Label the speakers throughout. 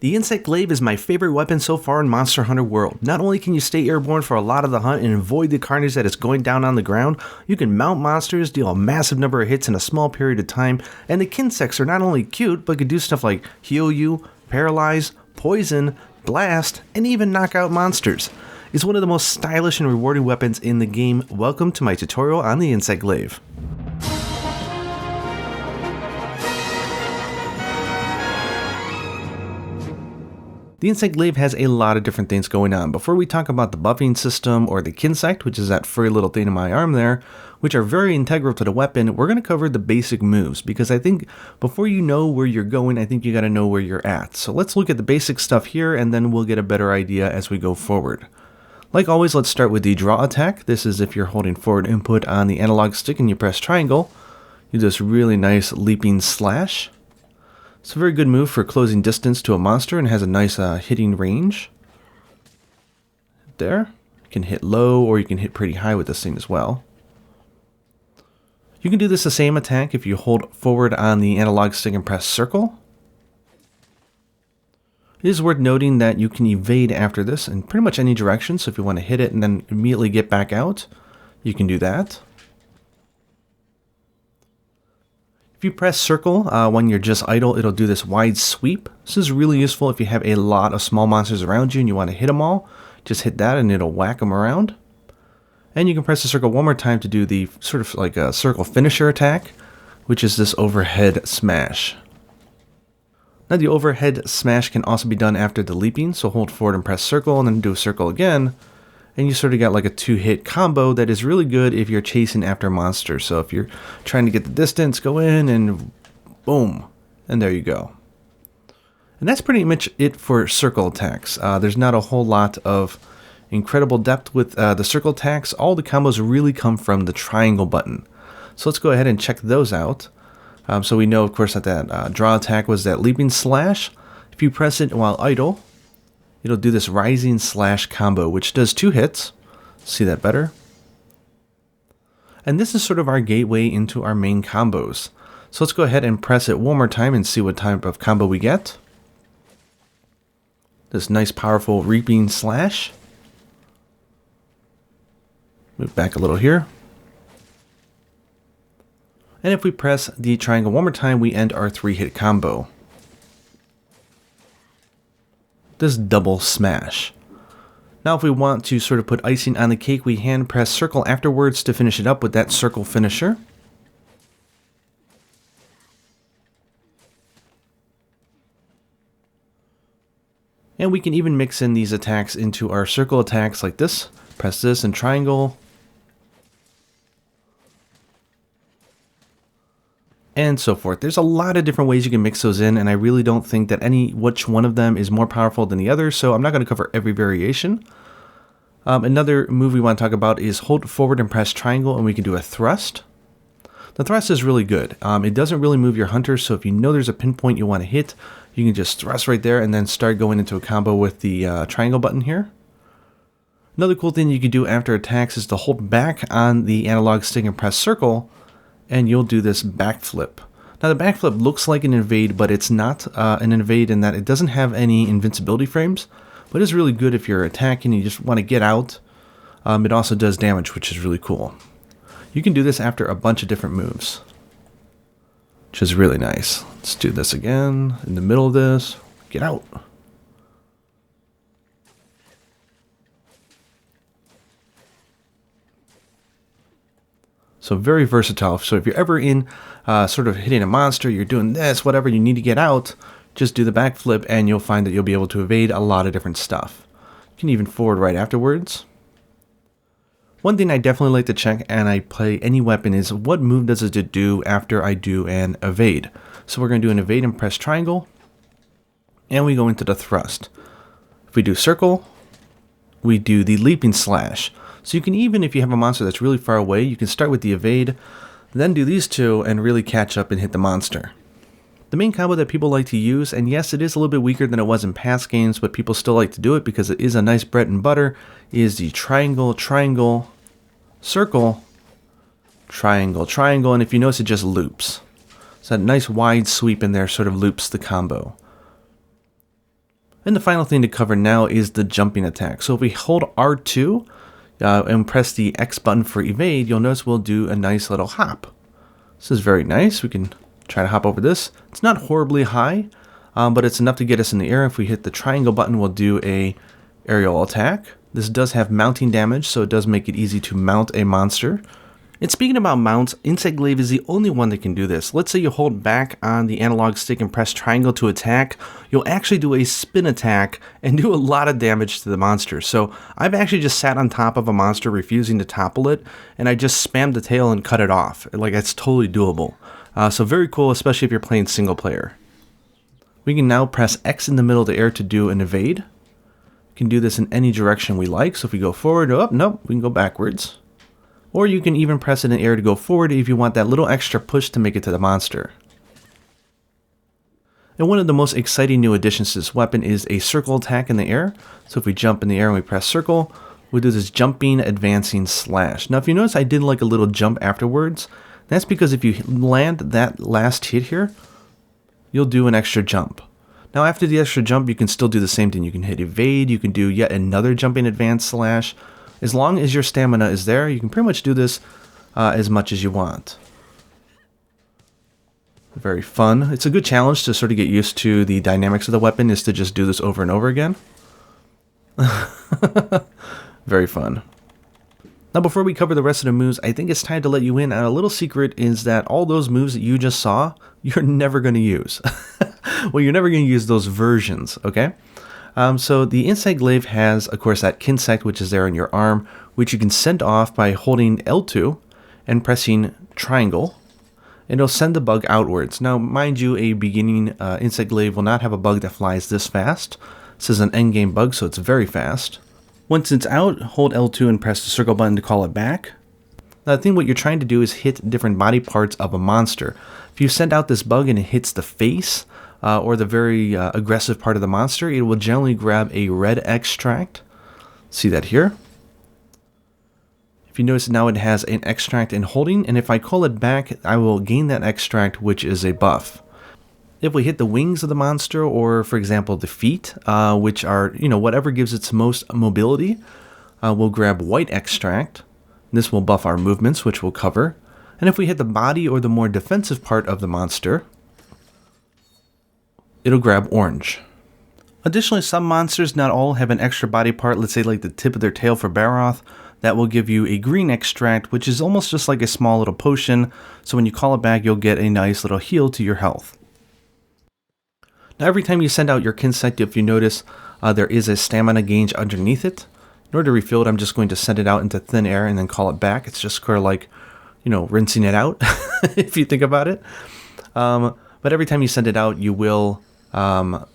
Speaker 1: The Insect Glaive is my favorite weapon so far in Monster Hunter World. Not only can you stay airborne for a lot of the hunt and avoid the carnage that is going down on the ground, you can mount monsters, deal a massive number of hits in a small period of time, and the Kinsects are not only cute, but can do stuff like heal you, paralyze, poison, blast, and even knock out monsters. It's one of the most stylish and rewarding weapons in the game. Welcome to my tutorial on the Insect Glaive. The Insect Glaive has a lot of different things going on. Before we talk about the buffing system or the Kinsect, which is that furry little thing in my arm there, which are very integral to the weapon, we're going to cover the basic moves, because I think before you know where you're going, I think you got to know where you're at. So let's look at the basic stuff here, and then we'll get a better idea as we go forward. Like always, let's start with the draw attack. This is if you're holding forward input on the analog stick and you press triangle, you do this really nice leaping slash. It's a very good move for closing distance to a monster and has a nice hitting range. There. You can hit low or you can hit pretty high with this thing as well. You can do this the same attack if you hold forward on the analog stick and press circle. It is worth noting that you can evade after this in pretty much any direction, so if you want to hit it and then immediately get back out, you can do that. If you press circle when you're just idle, it'll do this wide sweep. This is really useful if you have a lot of small monsters around you and you want to hit them all. Just hit that and it'll whack them around. And you can press the circle one more time to do the sort of like a circle finisher attack, which is this overhead smash. Now the overhead smash can also be done after the leaping, so hold forward and press circle and then do a circle again. And you sort of got like a two-hit combo that is really good if you're chasing after monsters. So if you're trying to get the distance, go in and boom, and there you go. And that's pretty much it for circle attacks. There's not a whole lot of incredible depth with the circle attacks. All the combos really come from the triangle button. So let's go ahead and check those out. So we know, of course, that draw attack was that leaping slash. If you press it while idle, it'll do this rising slash combo, which does 2 hits. See that better? And this is sort of our gateway into our main combos. So let's go ahead and press it one more time and see what type of combo we get. This nice powerful reaping slash. Move back a little here. And if we press the triangle one more time, we end our 3-hit combo. This double smash. Now if we want to sort of put icing on the cake, we hand press circle afterwards to finish it up with that circle finisher. And we can even mix in these attacks into our circle attacks like this. Press this and triangle. And so forth. There's a lot of different ways you can mix those in, and I really don't think that which one of them is more powerful than the other, so I'm not going to cover every variation. Another move we want to talk about is hold forward and press triangle, and we can do a thrust. The thrust is really good. It doesn't really move your hunter, so if you know there's a pinpoint you want to hit, you can just thrust right there and then start going into a combo with the triangle button here. Another cool thing you can do after attacks is to hold back on the analog stick and press circle, and you'll do this backflip. Now the backflip looks like an invade, but it's not an invade in that it doesn't have any invincibility frames, but it's really good if you're attacking and you just want to get out. It also does damage, which is really cool. You can do this after a bunch of different moves, which is really nice. Let's do this again, in the middle of this, get out. So very versatile. So if you're ever in sort of hitting a monster, you're doing this, whatever, you need to get out, just do the backflip and you'll find that you'll be able to evade a lot of different stuff. You can even forward right afterwards. One thing I definitely like to check and I play any weapon is what move does it do after I do an evade. So we're going to do an evade and press triangle, and we go into the thrust. If we do circle, we do the leaping slash. So you can even, if you have a monster that's really far away, you can start with the evade, then do these two and really catch up and hit the monster. The main combo that people like to use, and yes, it is a little bit weaker than it was in past games, but people still like to do it because it is a nice bread and butter, is the triangle, triangle, circle, triangle, triangle, and if you notice, it just loops. So that nice wide sweep in there sort of loops the combo. And the final thing to cover now is the jumping attack. So if we hold R2 and press the X button for evade, you'll notice we'll do a nice little hop. This is very nice. We can try to hop over this. It's not horribly high, but it's enough to get us in the air. If we hit the triangle button, we'll do a aerial attack. This does have mounting damage, so it does make it easy to mount a monster. And speaking about mounts, Insect Glaive is the only one that can do this. Let's say you hold back on the analog stick and press triangle to attack. You'll actually do a spin attack and do a lot of damage to the monster. So I've actually just sat on top of a monster refusing to topple it, and I just spammed the tail and cut it off. Like, it's totally doable. So very cool, especially if you're playing single player. We can now press X in the middle of the air to do an evade. We can do this in any direction we like. So if we go forward or up, nope, we can go backwards. Or you can even press it in air to go forward if you want that little extra push to make it to the monster. And one of the most exciting new additions to this weapon is a circle attack in the air. So if we jump in the air and we press circle, we'll do this jumping, advancing slash. Now if you notice I did like a little jump afterwards, that's because if you land that last hit here, you'll do an extra jump. Now after the extra jump, you can still do the same thing. You can hit evade, you can do yet another jumping advance slash. As long as your stamina is there, you can pretty much do this as much as you want. Very fun. It's a good challenge to sort of get used to the dynamics of the weapon, is to just do this over and over again. Very fun. Now before we cover the rest of the moves, I think it's time to let you in on a little secret, is that all those moves that you just saw, you're never going to use. Well, you're never going to use those versions, okay? So the Insect Glaive has, of course, that Kinsect, which is there on your arm, which you can send off by holding L2 and pressing triangle, and it'll send the bug outwards. Now, mind you, a beginning Insect Glaive will not have a bug that flies this fast. This is an endgame bug, so it's very fast. Once it's out, hold L2 and press the circle button to call it back. Now, the thing what you're trying to do is hit different body parts of a monster. If you send out this bug and it hits the face, or the very aggressive part of the monster, it will generally grab a red extract. See that here? If you notice now it has an extract in holding, and if I call it back, I will gain that extract, which is a buff. If we hit the wings of the monster, or for example the feet, which are, whatever gives its most mobility, we'll grab white extract. This will buff our movements, which we'll cover. And if we hit the body or the more defensive part of the monster, it'll grab orange. Additionally, some monsters, not all, have an extra body part, let's say like the tip of their tail for Baroth, that will give you a green extract, which is almost just like a small little potion, so when you call it back, you'll get a nice little heal to your health. Now every time you send out your Kinsect, if you notice, there is a stamina gauge underneath it. In order to refill it, I'm just going to send it out into thin air and then call it back. It's just kind of like, rinsing it out, if you think about it. But every time you send it out, you will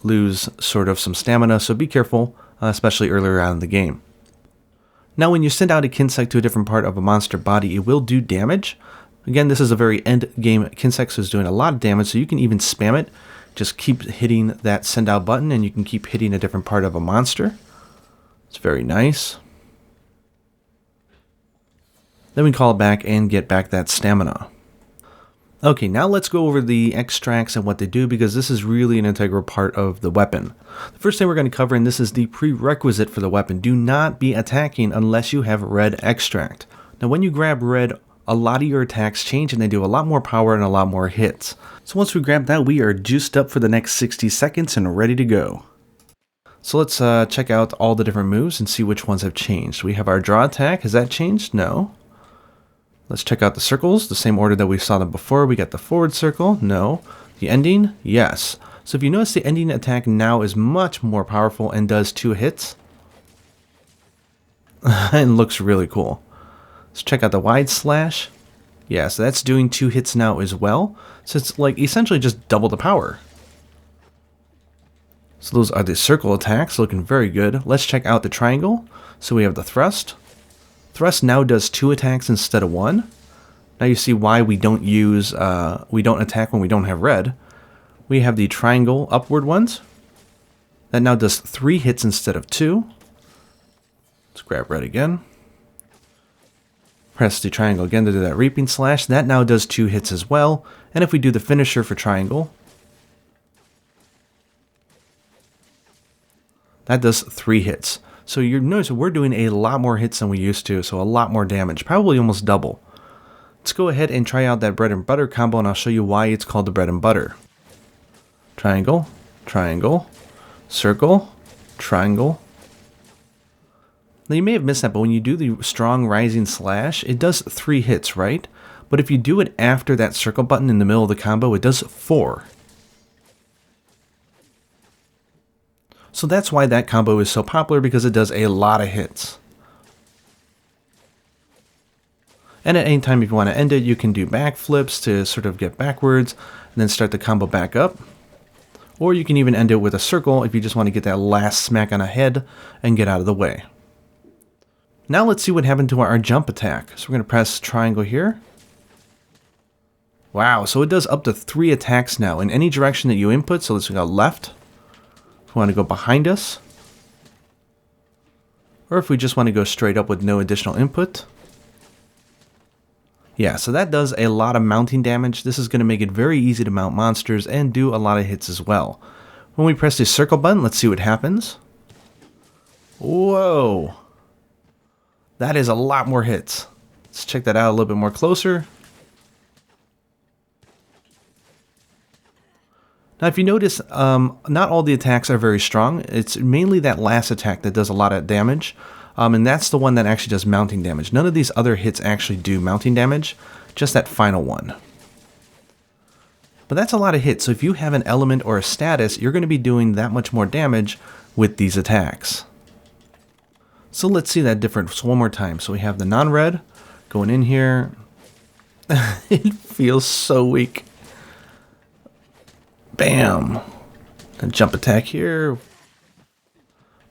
Speaker 1: lose sort of some stamina, so be careful, especially earlier on in the game. Now when you send out a Kinsect to a different part of a monster body, it will do damage. Again, this is a very end game Kinsect, so it's doing a lot of damage, so you can even spam it. Just keep hitting that send out button, and you can keep hitting a different part of a monster. It's very nice. Then we call it back and get back that stamina. Okay, now let's go over the extracts and what they do, because this is really an integral part of the weapon. The first thing we're going to cover, and this is the prerequisite for the weapon, do not be attacking unless you have red extract. Now when you grab red, a lot of your attacks change and they do a lot more power and a lot more hits. So once we grab that, we are juiced up for the next 60 seconds and ready to go. So let's check out all the different moves and see which ones have changed. We have our draw attack. Has that changed? No. Let's check out the circles, the same order that we saw them before. We got the forward circle, no. The ending, yes. So if you notice, the ending attack now is much more powerful and does 2 hits. And looks really cool. Let's check out the wide slash. Yeah, so that's doing 2 hits now as well. So it's like essentially just double the power. So those are the circle attacks, looking very good. Let's check out the triangle. So we have the thrust. Thrust now does 2 attacks instead of 1. Now you see why we don't attack when we don't have red. We have the triangle upward ones. That now does 3 hits instead of 2. Let's grab red again. Press the triangle again to do that reaping slash. That now does 2 hits as well. And if we do the finisher for triangle, That does 3 hits. So you notice we're doing a lot more hits than we used to, so a lot more damage, probably almost double. Let's go ahead and try out that bread and butter combo, and I'll show you why it's called the bread and butter. Triangle, triangle, circle, triangle. Now you may have missed that, but when you do the strong rising slash, it does 3 hits, right? But if you do it after that circle button in the middle of the combo, it does 4. So that's why that combo is so popular, because it does a lot of hits. And at any time if you want to end it, you can do backflips to sort of get backwards and then start the combo back up. Or you can even end it with a circle if you just want to get that last smack on the head and get out of the way. Now let's see what happened to our jump attack. So we're going to press triangle here. Wow, so it does up to 3 attacks now in any direction that you input. So let's go left. If we want to go behind us. Or if we just want to go straight up with no additional input. Yeah, so that does a lot of mounting damage. This is going to make it very easy to mount monsters and do a lot of hits as well. When we press the circle button, let's see what happens. Whoa. That is a lot more hits. Let's check that out a little bit more closer. Now if you notice, not all the attacks are very strong. It's mainly that last attack that does a lot of damage. And that's the one that actually does mounting damage. None of these other hits actually do mounting damage, just that final one. But that's a lot of hits, so if you have an element or a status, you're going to be doing that much more damage with these attacks. So let's see that difference one more time. So we have the non-red going in here. It feels so weak. Bam! A jump attack here.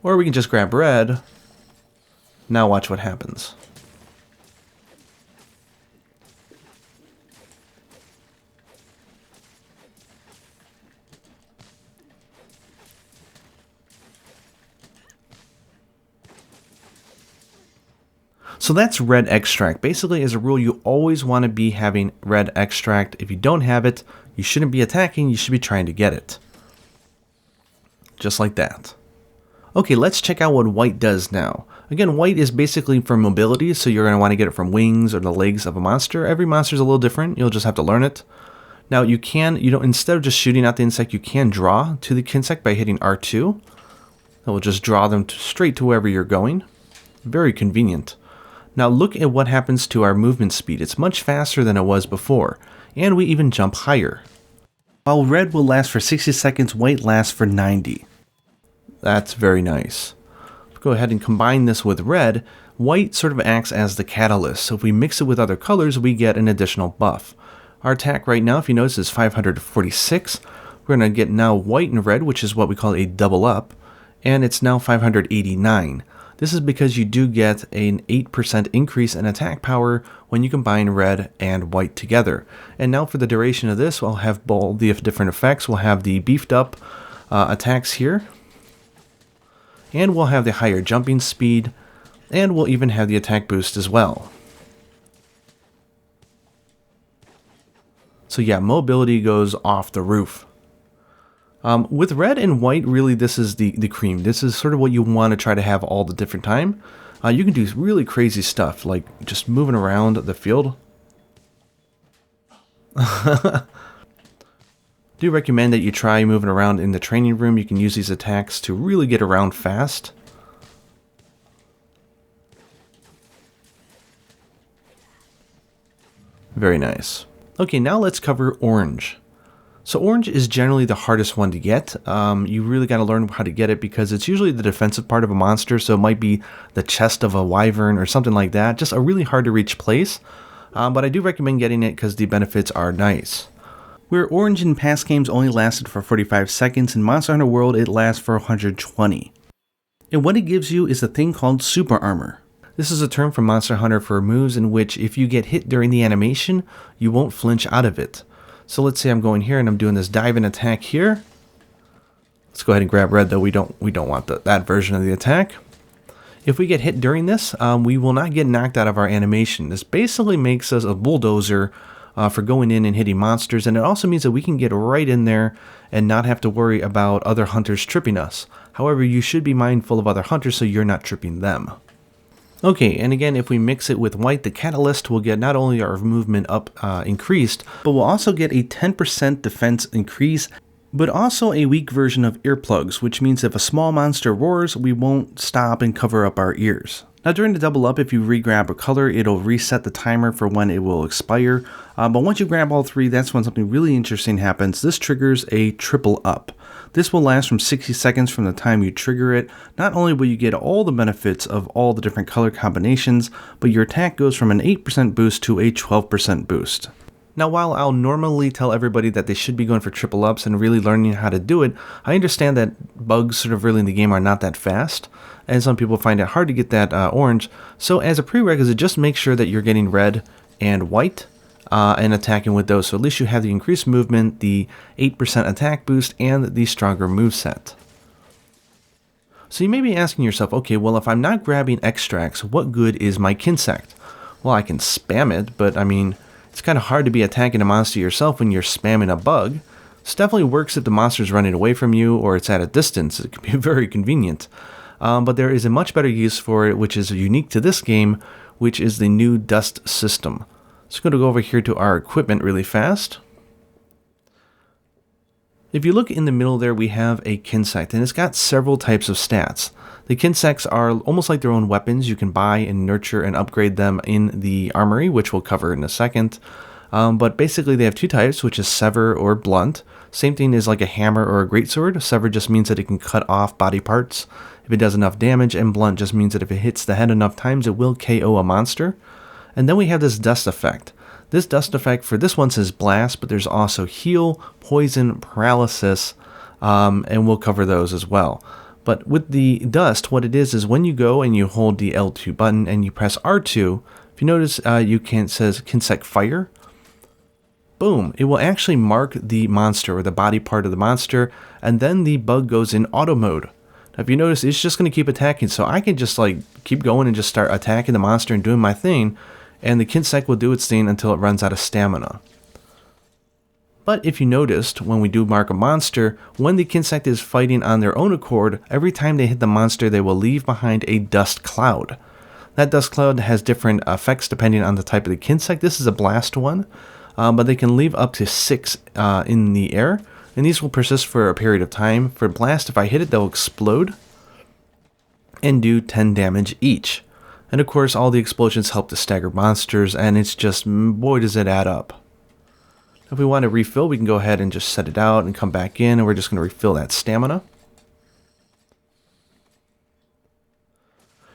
Speaker 1: Or we can just grab red. Now watch what happens. So that's red extract. Basically, as a rule, you always want to be having red extract. If you don't have it, you shouldn't be attacking, you should be trying to get it. Just like that. Okay, let's check out what white does now. Again, white is basically for mobility, so you're going to want to get it from wings or the legs of a monster. Every monster is a little different. You'll just have to learn it. Now you can, instead of just shooting out the insect, you can draw to the Kinsect by hitting R2. That will just draw them straight to wherever you're going. Very convenient. Now look at what happens to our movement speed. It's much faster than it was before, and we even jump higher. While red will last for 60 seconds, white lasts for 90. That's very nice. Go ahead and combine this with red. White sort of acts as the catalyst, so if we mix it with other colors, we get an additional buff. Our attack right now, if you notice, is 546. We're going to get now white and red, which is what we call a double up, and it's now 589. This is because you do get an 8% increase in attack power when you combine red and white together. And now for the duration of this, we'll have both the different effects. We'll have the beefed up attacks here. And we'll have the higher jumping speed, and we'll even have the attack boost as well. So yeah, mobility goes off the roof. With red and white, really this is the cream. This is sort of what you want to try to have all the different time. You can do really crazy stuff, like just moving around the field. Do recommend that you try moving around in the training room. You can use these attacks to really get around fast. Very nice. Okay, now let's cover orange. So orange is generally the hardest one to get. You really got to learn how to get it because it's usually the defensive part of a monster, so it might be the chest of a wyvern or something like that. Just a really hard to reach place. But I do recommend getting it because the benefits are nice. Where orange in past games only lasted for 45 seconds, in Monster Hunter World it lasts for 120. And what it gives you is a thing called super armor. This is a term from Monster Hunter for moves in which if you get hit during the animation, you won't flinch out of it. So let's say I'm going here and I'm doing this dive and attack here. Let's go ahead and grab red though, we don't want that version of the attack. If we get hit during this, we will not get knocked out of our animation. This basically makes us a bulldozer for going in and hitting monsters, and it also means that we can get right in there and not have to worry about other hunters tripping us. However, you should be mindful of other hunters so you're not tripping them. Okay, and again, if we mix it with white, the catalyst will get not only our movement up increased, but we'll also get a 10% defense increase, but also a weak version of earplugs, which means if a small monster roars, we won't stop and cover up our ears. Now during the double up, if you re-grab a color, it'll reset the timer for when it will expire, but once you grab all three, that's when something really interesting happens. This triggers a triple up. This will last from 60 seconds from the time you trigger it. Not only will you get all the benefits of all the different color combinations, but your attack goes from an 8% boost to a 12% boost. Now while I'll normally tell everybody that they should be going for triple ups and really learning how to do it, I understand that bugs sort of early in the game are not that fast, and some people find it hard to get that orange. So as a prerequisite, just make sure that you're getting red and white, and attacking with those, so at least you have the increased movement, the 8% attack boost, and the stronger moveset. So you may be asking yourself, okay, well if I'm not grabbing extracts, what good is my Kinsect? Well, I can spam it, but I mean, it's kind of hard to be attacking a monster yourself when you're spamming a bug. This definitely works if the monster's running away from you or it's at a distance. It can be very convenient. But there is a much better use for it, which is unique to this game, which is the new dust system. So I'm going to go over here to our equipment really fast. If you look in the middle there, we have a Kinsect, and it's got several types of stats. The Kinsects are almost like their own weapons. You can buy and nurture and upgrade them in the armory, which we'll cover in a second. But basically they have two types, which is sever or blunt. Same thing as like a hammer or a greatsword. Sever just means that it can cut off body parts if it does enough damage, and blunt just means that if it hits the head enough times, it will KO a monster. And then we have this dust effect. This dust effect for this one says blast, but there's also heal, poison, paralysis, and we'll cover those as well. But with the dust, what it is when you go and you hold the L2 button and you press R2, if you notice it says Kinsect Fire, boom, it will actually mark the monster or the body part of the monster, and then the bug goes in auto mode. Now, if you notice, it's just going to keep attacking, so I can just like keep going and just start attacking the monster and doing my thing, and the Kinsect will do its thing until it runs out of stamina. But if you noticed, when we do mark a monster, when the Kinsect is fighting on their own accord, every time they hit the monster, they will leave behind a dust cloud. That dust cloud has different effects depending on the type of the Kinsect. This is a blast one, but they can leave up to 6 in the air, and these will persist for a period of time. For blast, if I hit it, they'll explode and do 10 damage each. And of course, all the explosions help to stagger monsters, and it's just, boy, does it add up. If we want to refill, we can go ahead and just set it out and come back in, and we're just going to refill that stamina.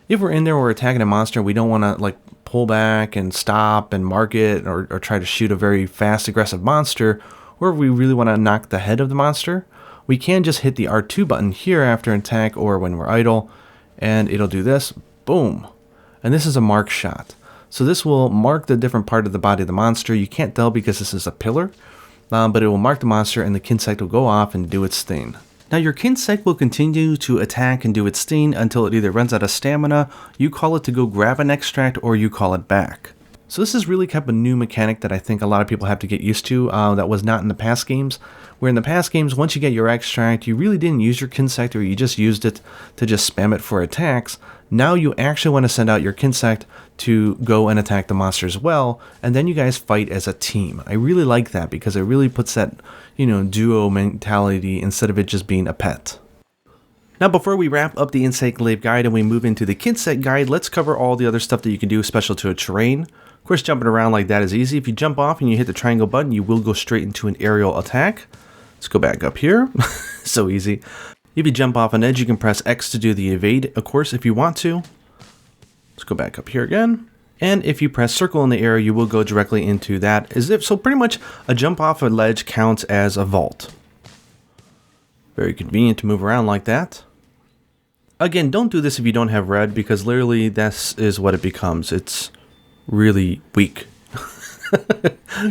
Speaker 1: If we're in there, we're attacking a monster, we don't want to like pull back and stop and mark it, or try to shoot a very fast, aggressive monster, or if we really want to knock the head of the monster, we can just hit the R2 button here after an attack or when we're idle, and it'll do this, boom. And this is a mark shot. So this will mark the different part of the body of the monster. You can't tell because this is a pillar, but it will mark the monster and the Kinsect will go off and do its thing. Now your Kinsect will continue to attack and do its thing until it either runs out of stamina, you call it to go grab an extract, or you call it back. So this is really kind of a new mechanic that I think a lot of people have to get used to, that was not in the past games. Where in the past games, once you get your extract, you really didn't use your Kinsect, or you just used it to just spam it for attacks. Now you actually want to send out your Kinsect to go and attack the monster as well, and then you guys fight as a team. I really like that because it really puts that, duo mentality instead of it just being a pet. Now before we wrap up the Insect Glaive guide and we move into the Kinsect guide, let's cover all the other stuff that you can do special to a terrain. Of course, jumping around like that is easy. If you jump off and you hit the triangle button, you will go straight into an aerial attack. Let's go back up here. So easy. If you jump off an edge, you can press X to do the evade, of course, if you want to. Let's go back up here again. And if you press circle in the air, you will go directly into that. So pretty much a jump off a ledge counts as a vault. Very convenient to move around like that. Again, don't do this if you don't have red, because literally this is what it becomes. It's really weak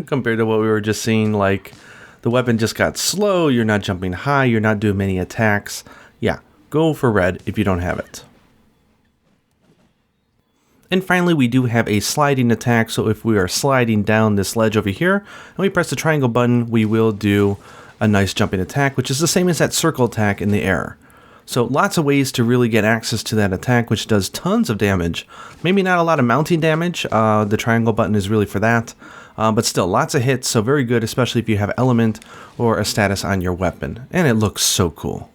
Speaker 1: compared to what we were just seeing. Like, the weapon just got slow, you're not jumping high, you're not doing many attacks. Yeah, go for red if you don't have it. And finally, we do have a sliding attack, so if we are sliding down this ledge over here, and we press the triangle button, we will do a nice jumping attack, which is the same as that circle attack in the air. So lots of ways to really get access to that attack, which does tons of damage. Maybe not a lot of mounting damage. The triangle button is really for that. But still, lots of hits, so very good, especially if you have element or a status on your weapon. And it looks so cool.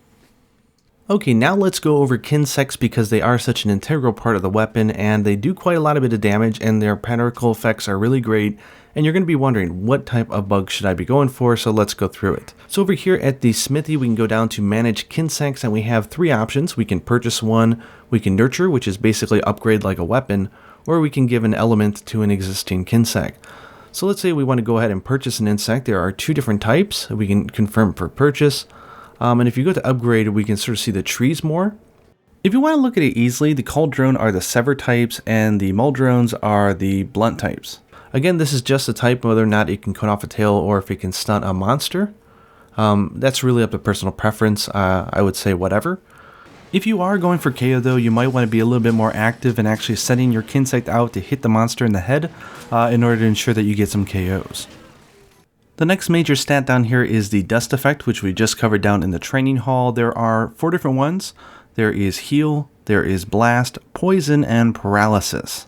Speaker 1: Okay, now let's go over Kinsects because they are such an integral part of the weapon and they do quite a lot of bit of damage and their particle effects are really great. And you're going to be wondering what type of bug should I be going for, so let's go through it. So over here at the smithy, we can go down to manage Kinsects and we have three options. We can purchase one, we can nurture, which is basically upgrade like a weapon, or we can give an element to an existing Kinsect. So let's say we want to go ahead and purchase an insect. There are two different types. We can confirm for purchase. And if you go to upgrade, we can sort of see the trees more. If you want to look at it easily, the cauldron are the sever types and the muldrones are the blunt types. Again, this is just a type, whether or not it can cut off a tail or if it can stun a monster. That's really up to personal preference. I would say whatever. If you are going for KO though, you might want to be a little bit more active and actually sending your Kinsect out to hit the monster in the head in order to ensure that you get some KOs. The next major stat down here is the dust effect, which we just covered down in the training hall. There are 4 different ones. There is heal, there is blast, poison, and paralysis.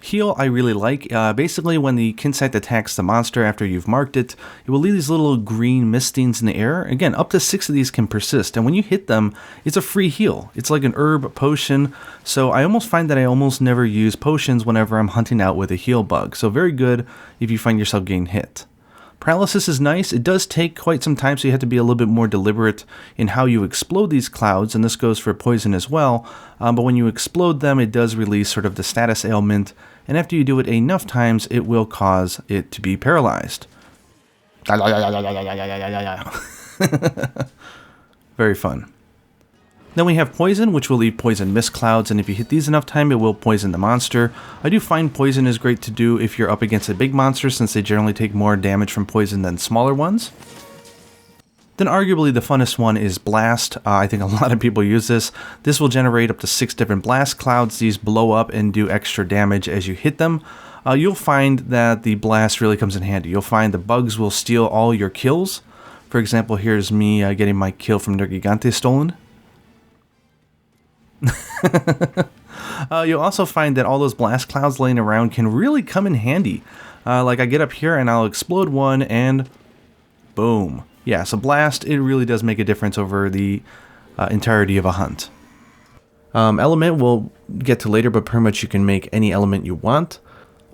Speaker 1: Heal I really like. Basically when the Kinsect attacks the monster after you've marked it, it will leave these little green mistings in the air. Again, up to 6 of these can persist, and when you hit them, it's a free heal. It's like an herb potion, so I almost find that I almost never use potions whenever I'm hunting out with a heal bug. So very good if you find yourself getting hit. Paralysis is nice. It does take quite some time, so you have to be a little bit more deliberate in how you explode these clouds, and this goes for poison as well. But when you explode them, it does release sort of the status ailment, and after you do it enough times, it will cause it to be paralyzed. Very fun. Then we have poison, which will leave poison mist clouds, and if you hit these enough time, it will poison the monster. I do find poison is great to do if you're up against a big monster, since they generally take more damage from poison than smaller ones. Then arguably the funnest one is blast. I think a lot of people use this. This will generate up to 6 different blast clouds. These blow up and do extra damage as you hit them. You'll find that the blast really comes in handy. You'll find the bugs will steal all your kills. For example, here's me getting my kill from Nergigante stolen. You'll also find that all those blast clouds laying around can really come in handy. Like I get up here and I'll explode one and boom. Yeah, so blast, it really does make a difference over the entirety of a hunt. Element we'll get to later, but pretty much you can make any element you want.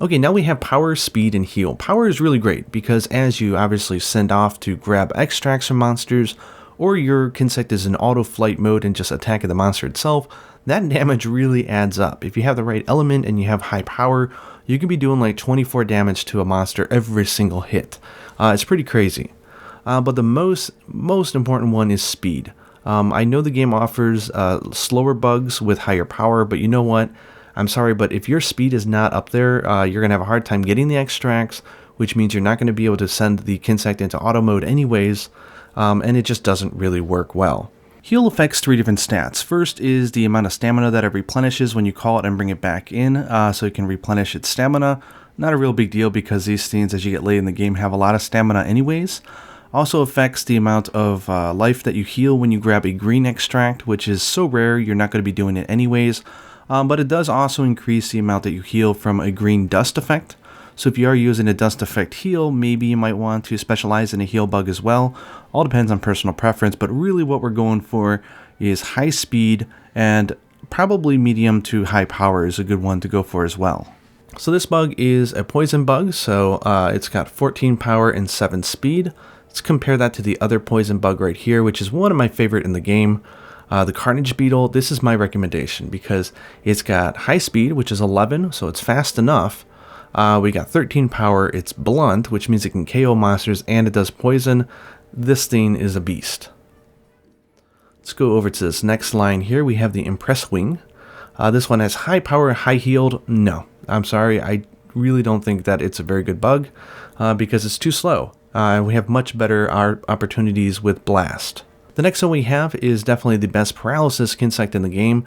Speaker 1: Okay, now we have power, speed, and heal. Power is really great because as you obviously send off to grab extracts from monsters, or your Kinsect is in auto flight mode and just attacking the monster itself, that damage really adds up. If you have the right element and you have high power, you can be doing like 24 damage to a monster every single hit. It's pretty crazy. But the most important one is speed. I know the game offers slower bugs with higher power, but you know what? I'm sorry, but if your speed is not up there, you're going to have a hard time getting the extracts, which means you're not going to be able to send the Kinsect into auto mode anyways. And it just doesn't really work well. Heal affects 3 different stats. First is the amount of stamina that it replenishes when you call it and bring it back in, so it can replenish its stamina. Not a real big deal because these things, as you get late in the game, have a lot of stamina anyways. Also affects the amount of life that you heal when you grab a green extract, which is so rare you're not going to be doing it anyways. But it does also increase the amount that you heal from a green dust effect. So if you are using a dust effect heal, maybe you might want to specialize in a heal bug as well. All depends on personal preference, but really what we're going for is high speed, and probably medium to high power is a good one to go for as well. So this bug is a poison bug, so it's got 14 power and 7 speed. Let's compare that to the other poison bug right here, which is one of my favorite in the game. The Carnage Beetle, this is my recommendation because it's got high speed, which is 11, so it's fast enough. We got 13 power, it's blunt, which means it can KO monsters, and it does poison. This thing is a beast. Let's go over to this next line here. We have the Impress Wing. This one has high power, high healed. No, I'm sorry, I really don't think that it's a very good bug because it's too slow. We have much better opportunities with Blast. The next one we have is definitely the best paralysis Kinsect in the game.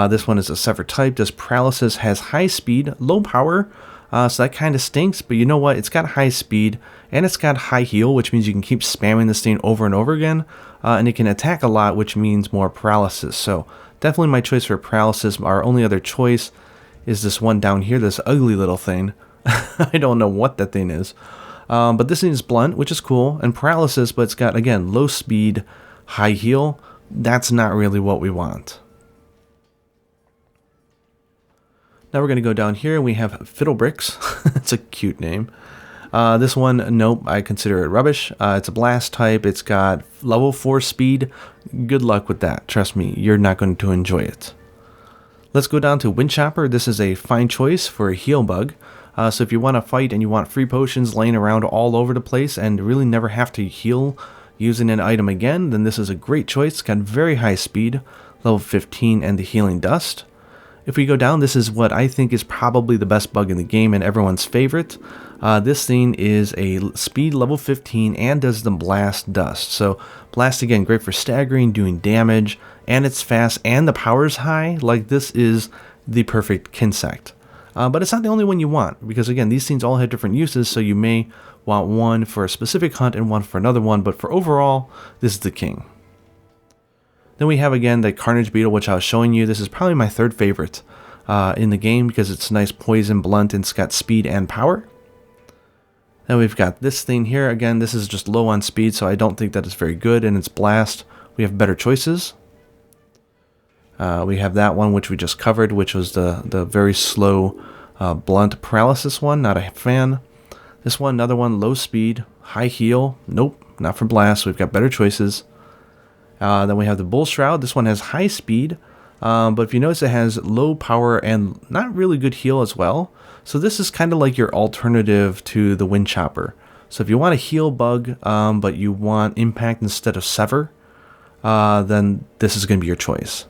Speaker 1: This one is a sever type, does paralysis, has high speed, low power. So that kind of stinks, but you know what? It's got high speed and it's got high heal, which means you can keep spamming this thing over and over again. And it can attack a lot, which means more paralysis. So definitely my choice for paralysis. Our only other choice is this one down here, this ugly little thing. I don't know what that thing is. But this thing is blunt, which is cool, and paralysis, but it's got, again, low speed, high heal. That's not really what we want. Now we're going to go down here and we have Fiddlebricks. It's a cute name. This one, nope, I consider it rubbish. It's a blast type. It's got level 4 speed. Good luck with that. Trust me, you're not going to enjoy it. Let's go down to Windchopper. This is a fine choice for a heal bug. So if you want to fight and you want free potions laying around all over the place and really never have to heal using an item again, then this is a great choice. It's got very high speed, level 15, and the healing dust. If we go down, this is what I think is probably the best bug in the game and everyone's favorite. This thing is a speed level 15 and does the blast dust. So blast, again, great for staggering, doing damage, and it's fast and the power is high. Like, this is the perfect Kinsect. But it's not the only one you want, because again, these things all have different uses, so you may want one for a specific hunt and one for another one, but for overall, this is the king. Then we have, again, the Carnage Beetle, which I was showing you. This is probably my third favorite in the game because it's nice poison, blunt, and it's got speed and power. Then we've got this thing here. Again, this is just low on speed, so I don't think that it's very good, and it's blast. We have better choices. We have that one, which we just covered, which was the very slow, blunt paralysis one. Not a fan. This one, another one, low speed, high heal. Nope, not for blast. We've got better choices. Then we have the Bull Shroud. This one has high speed, but if you notice, it has low power and not really good heal as well. So this is kind of like your alternative to the Windchopper. So if you want a heal bug, but you want impact instead of sever, then this is going to be your choice.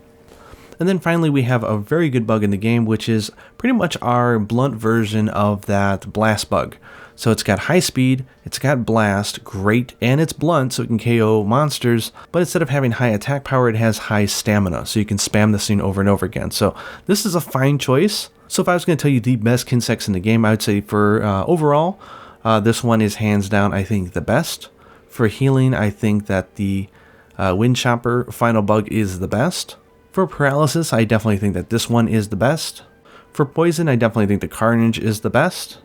Speaker 1: And then finally, we have a very good bug in the game, which is pretty much our blunt version of that blast bug. So it's got high speed, it's got blast, great, and it's blunt, so it can KO monsters, but instead of having high attack power, it has high stamina, so you can spam this thing over and over again. So this is a fine choice. So if I was going to tell you the best Kinsects in the game, I would say for overall, this one is hands down, I think, the best. For healing, I think that the Windchopper final bug is the best. For paralysis, I definitely think that this one is the best. For poison, I definitely think the Carnage is the best.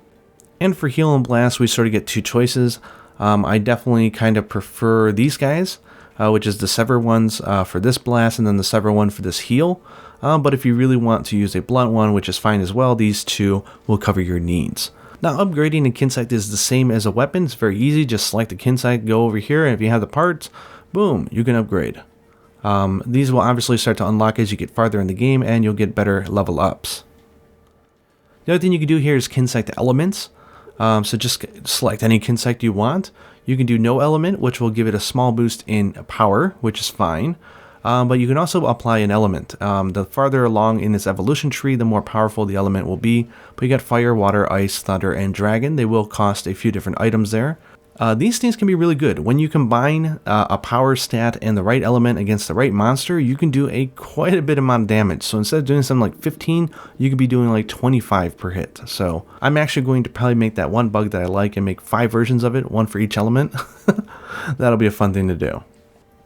Speaker 1: And for heal and blast, we sort of get two choices. I definitely kind of prefer these guys, which is the sever ones for this blast and then the sever one for this heal. But if you really want to use a blunt one, which is fine as well, these two will cover your needs. Now, upgrading a Kinsect is the same as a weapon. It's very easy. Just select the Kinsect, go over here, and if you have the parts, boom, you can upgrade. These will obviously start to unlock as you get farther in the game, and you'll get better level ups. The other thing you can do here is Kinsect elements. So just select any Kinsect you want. You can do no element, which will give it a small boost in power, which is fine. But you can also apply an element. The farther along in this evolution tree, the more powerful the element will be. But you got fire, water, ice, thunder, and dragon. They will cost a few different items there. These things can be really good. When you combine a power stat and the right element against the right monster, you can do quite a bit amount of damage. So instead of doing something like 15, you could be doing like 25 per hit. So I'm actually going to probably make that one bug that I like and make 5 versions of it, one for each element. That'll be a fun thing to do.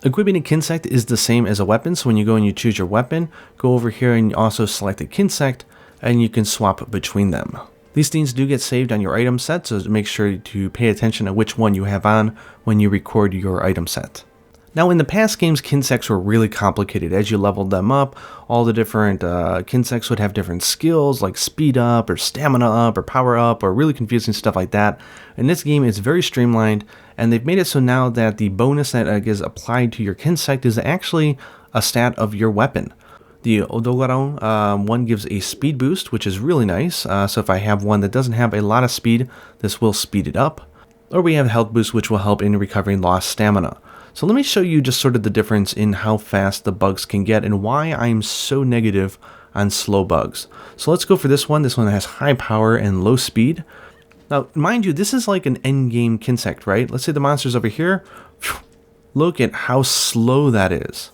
Speaker 1: Equipping a Kinsect is the same as a weapon, so when you go and you choose your weapon, go over here and also select a Kinsect, and you can swap between them. These things do get saved on your item set, so make sure to pay attention to which one you have on when you record your item set. Now, in the past games, Kinsects were really complicated. As you leveled them up, all the different Kinsects would have different skills like speed up or stamina up or power up or really confusing stuff like that. In this game, it's very streamlined, and they've made it so now that the bonus that is applied to your Kinsect is actually a stat of your weapon. The Odogaron one gives a speed boost, which is really nice. So if I have one that doesn't have a lot of speed, this will speed it up. Or we have health boost, which will help in recovering lost stamina. So let me show you just sort of the difference in how fast the bugs can get and why I'm so negative on slow bugs. So let's go for this one. This one has high power and low speed. Now, mind you, this is like an endgame Kinsect, right? Let's say the monster's over here. Look at how slow that is.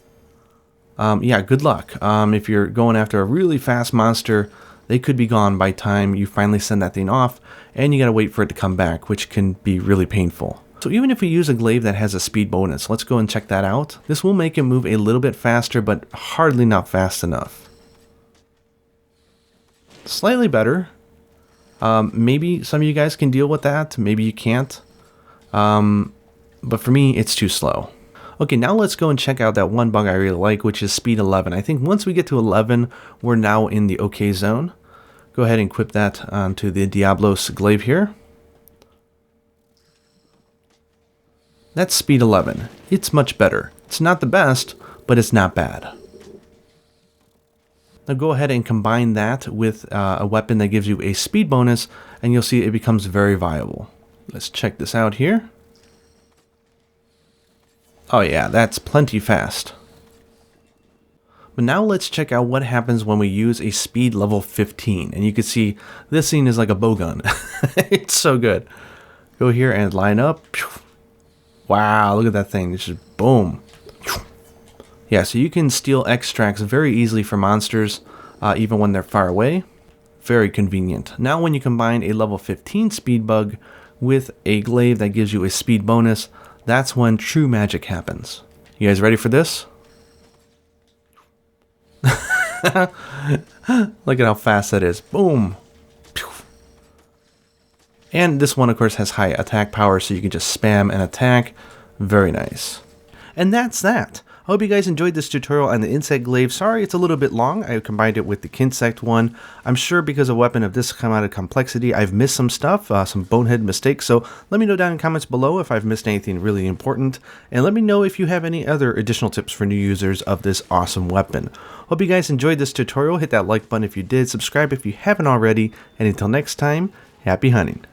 Speaker 1: Yeah, good luck. If you're going after a really fast monster, they could be gone by time you finally send that thing off, and you gotta wait for it to come back, which can be really painful. So even if we use a glaive that has a speed bonus, let's go and check that out. This will make it move a little bit faster, but hardly not fast enough. Slightly better. Maybe some of you guys can deal with that, maybe you can't. But for me, it's too slow. Okay, now let's go and check out that one bug I really like, which is speed 11. I think once we get to 11, we're now in the okay zone. Go ahead and equip that onto the Diablos glaive here. That's speed 11. It's much better. It's not the best, but it's not bad. Now go ahead and combine that with a weapon that gives you a speed bonus, and you'll see it becomes very viable. Let's check this out here. Oh yeah, that's plenty fast. But now let's check out what happens when we use a speed level 15. And you can see this thing is like a bowgun. It's so good. Go here and line up. Wow, look at that thing. It's just boom. Yeah, so you can steal extracts very easily from monsters, even when they're far away. Very convenient. Now when you combine a level 15 speed bug with a glaive that gives you a speed bonus, that's when true magic happens. You guys ready for this? Look at how fast that is. Boom. And this one, of course, has high attack power, so you can just spam and attack. Very nice. And that's that. I hope you guys enjoyed this tutorial on the Insect Glaive. Sorry it's a little bit long. I combined it with the Kinsect one. I'm sure because a weapon of this amount of complexity, I've missed some stuff, some bonehead mistakes. So let me know down in the comments below if I've missed anything really important. And let me know if you have any other additional tips for new users of this awesome weapon. Hope you guys enjoyed this tutorial. Hit that like button if you did. Subscribe if you haven't already. And until next time, happy hunting.